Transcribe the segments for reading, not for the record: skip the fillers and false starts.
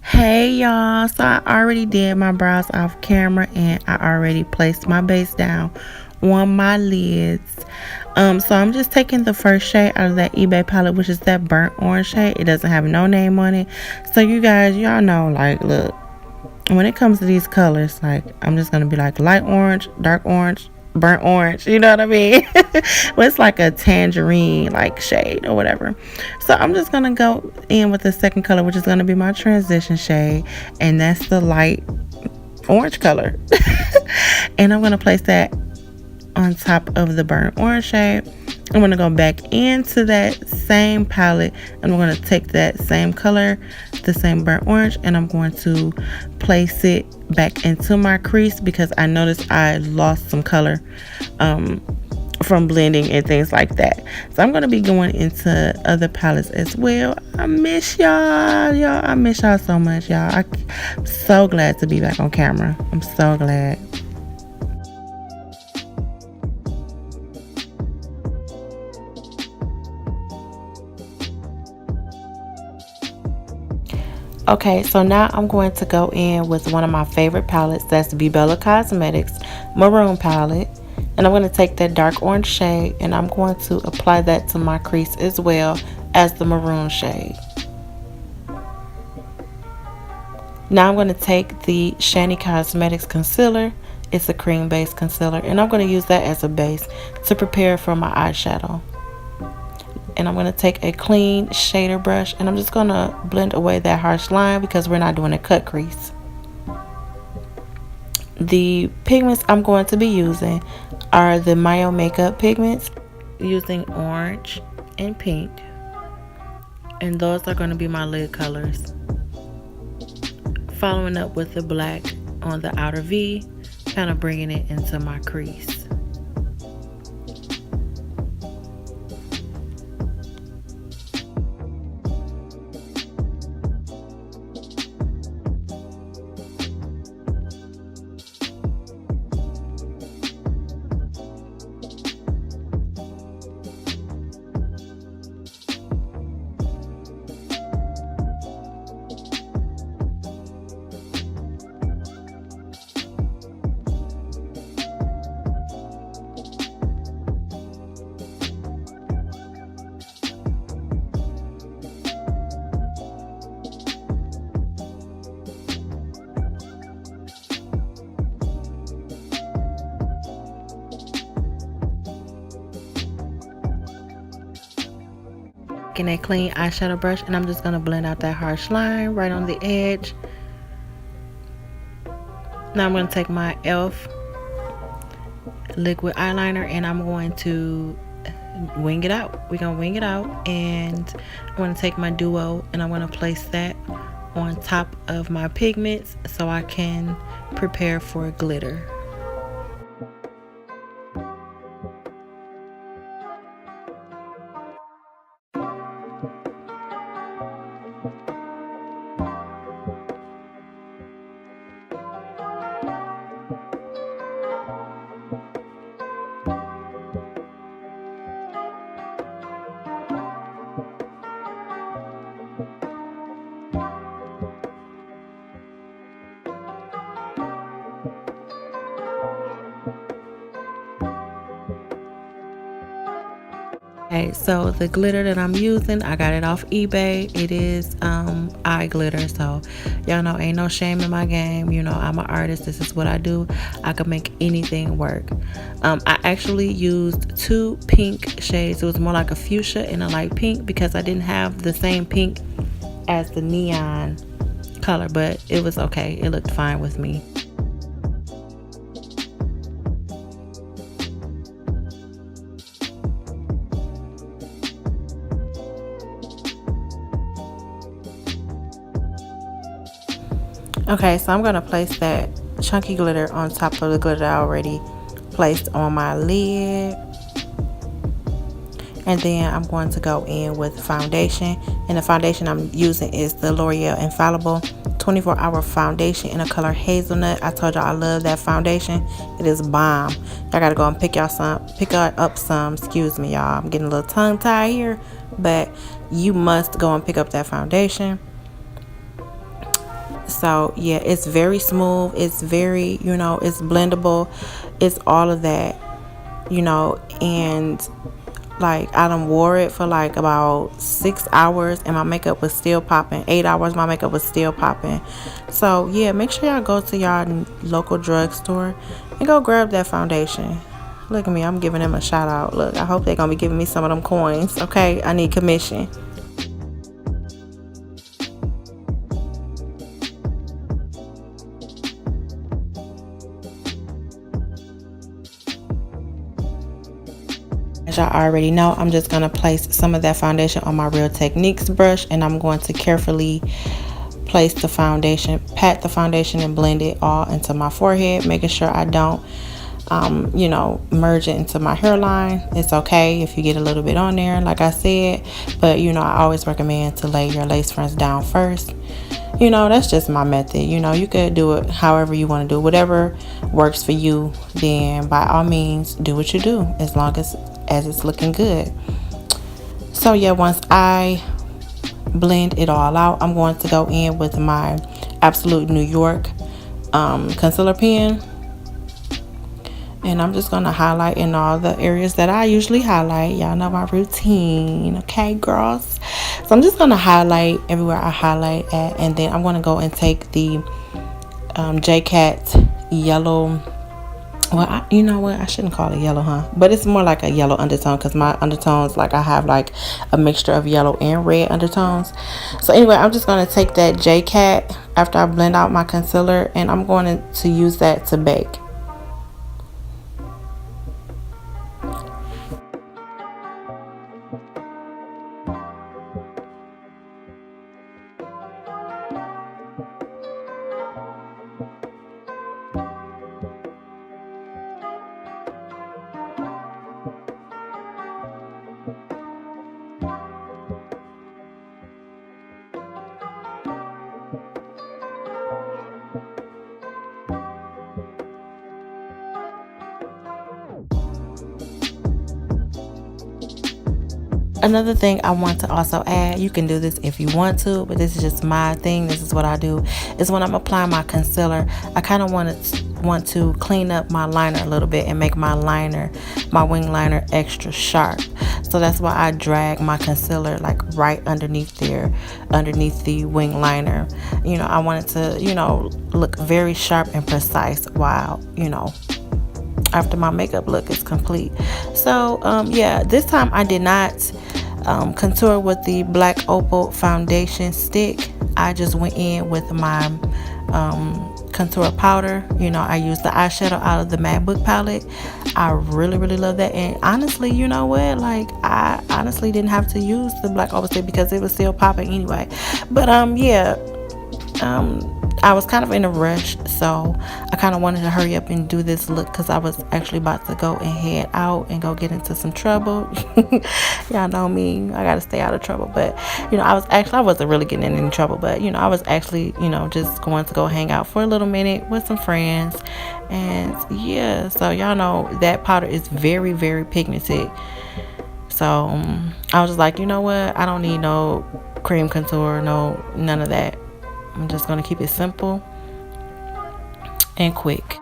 Hey y'all, so I already did my brows off camera and I already placed my base down on my lids. So I'm just taking the first shade out of that eBay palette, which is that burnt orange shade. It doesn't have no name on it. So you guys, y'all know, like, look, when it comes to these colors, like, I'm just gonna be like light orange, dark orange, burnt orange, you know what I mean? Well, it's like a tangerine like shade or whatever. So I'm just gonna go in with the second color, which is gonna be my transition shade, and that's the light orange color. And I'm gonna place that on top of the burnt orange shade. I'm going to go back into that same palette and we're going to take that same color, the same burnt orange, and I'm going to place it back into my crease because I noticed I lost some color from blending and things like that. So I'm going to be going into other palettes as well. I miss y'all. I miss y'all so much, y'all. I'm so glad to be back on camera. I'm so glad. Okay, so now I'm going to go in with one of my favorite palettes. That's Bella Cosmetics Maroon palette. And I'm going to take that dark orange shade and I'm going to apply that to my crease as well as the maroon shade. Now I'm going to take the Shiny Cosmetics concealer. It's a cream based concealer and I'm going to use that as a base to prepare for my eyeshadow. And I'm going to take a clean shader brush and I'm just going to blend away that harsh line because we're not doing a cut crease. The pigments I'm going to be using are the Mayo Makeup pigments, using orange and pink, and those are going to be my lid colors. Following up with the black on the outer V, kind of bringing it into my crease. A clean eyeshadow brush and I'm just going to blend out that harsh line right on the edge. Now I'm going to take my e.l.f. liquid eyeliner and I'm going to wing it out. We're going to wing it out and I'm going to take my duo and I'm going to place that on top of my pigments so I can prepare for glitter. Okay, so the glitter that I'm using, I got it off eBay. It is eye glitter, so y'all know ain't no shame in my game. You know, I'm an artist. This is what I do. I can make anything work. I actually used two pink shades. It was more like a fuchsia and a light pink because I didn't have the same pink as the neon color, but it was okay. It looked fine with me. Okay, so I'm going to place that chunky glitter on top of the glitter I already placed on my lid. And then I'm going to go in with foundation. And the foundation I'm using is the L'Oreal Infallible 24-hour foundation in the color Hazelnut. I told y'all I love that foundation. It is bomb. Y'all got to go and pick up some. Excuse me, y'all. I'm getting a little tongue tied here. But you must go and pick up that foundation. So yeah, it's very smooth, it's very, it's blendable, it's all of that, and like I done wore it for like about 6 hours and my makeup was still popping. 8 hours, my makeup was still popping. So yeah, make sure y'all go to y'all local drugstore and go grab that foundation. Look at me, I'm giving them a shout out. Look, I hope they're gonna be giving me some of them coins. Okay, I need commission. As y'all already know, I'm just going to place some of that foundation on my Real Techniques brush, and I'm going to carefully place the foundation, pat the foundation, and blend it all into my forehead, making sure I don't merge it into my hairline. It's okay if you get a little bit on there, like I said, but I always recommend to lay your lace fronts down first. That's just my method. You could do it however you want to do, whatever works for you. Then by all means, do what you do, as long as it's looking good. So yeah, once I blend it all out, I'm going to go in with my Absolute New York concealer pen, and I'm just going to highlight in all the areas that I usually highlight. Y'all know my routine, okay, girls? So I'm just going to highlight everywhere I highlight at, and then I'm going to go and take the J-Cat yellow. Well, you know what? I shouldn't call it yellow, huh? But it's more like a yellow undertone, because my undertones, like I have like a mixture of yellow and red undertones. So anyway, I'm just going to take that J-Cat after I blend out my concealer, and I'm going to use that to bake. Another thing I want to also add, you can do this if you want to, but this is just my thing. This is what I do, is when I'm applying my concealer, I kind of want to clean up my liner a little bit and make my wing liner extra sharp. So that's why I drag my concealer like right underneath the wing liner. I want it to, look very sharp and precise while, after my makeup look is complete. So yeah, this time I did not contour with the Black Opal foundation stick. I just went in with my contour powder. I used the eyeshadow out of the Mad Book palette. I really love that, and honestly, you know what, like I honestly didn't have to use the Black Opal stick because it was still popping anyway. But yeah, I was kind of in a rush, so I kind of wanted to hurry up and do this look because I was actually about to go and head out and go get into some trouble. Y'all know me, I gotta stay out of trouble. But I wasn't really getting in any trouble, but I was actually just going to go hang out for a little minute with some friends. And yeah, so y'all know that powder is very pigmented. So I was just like, you know what, I don't need no cream contour, none of that. I'm just going to keep it simple and quick.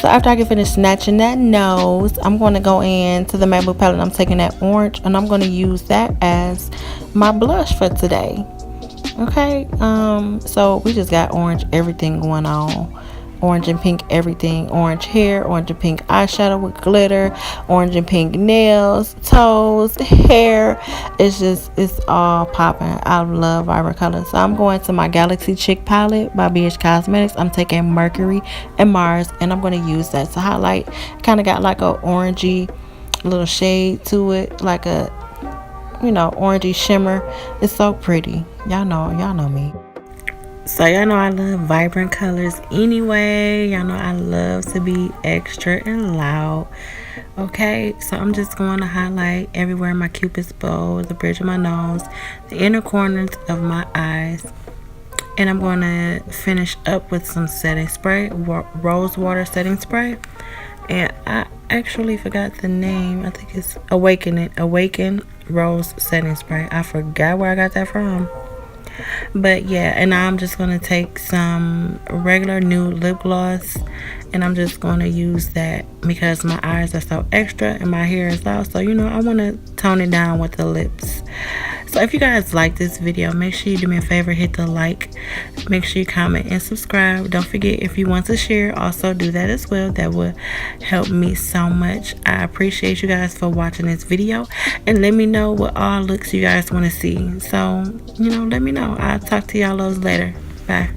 So after I get finished snatching that nose, I'm going to go into the Mad Book palette. I'm taking that orange and I'm going to use that as my blush for today. Okay, so we just got orange everything going on. orange and pink everything. Orange hair, orange and pink eyeshadow with glitter, orange and pink nails, toes, hair. It's all popping. I love vibrant colors. So I'm going to my Galaxy Chick palette by BH Cosmetics. I'm taking Mercury and Mars, and I'm going to use that to highlight. Kind of got like a orangey little shade to it, like a, you know, orangey shimmer. It's so pretty. Y'all know me. So y'all know I love vibrant colors anyway. Y'all know I love to be extra and loud. Okay, so I'm just going to highlight everywhere, my cupid's bow, the bridge of my nose, the inner corners of my eyes. And I'm going to finish up with some setting spray, rose water setting spray. And I actually forgot the name. I think it's Awaken Rose Setting Spray. I forgot where I got that from. But yeah, and I'm just going to take some regular nude lip gloss, and I'm just going to use that because my eyes are so extra and my hair is out. So, you know, I want to tone it down with the lips. So if you guys like this video, make sure you do me a favor, hit the like, make sure you comment and subscribe. Don't forget, if you want to share, also do that as well. That would help me so much. I appreciate you guys for watching this video, and let me know what all looks you guys want to see. So, you know, let me know. I'll talk to y'all later. Bye.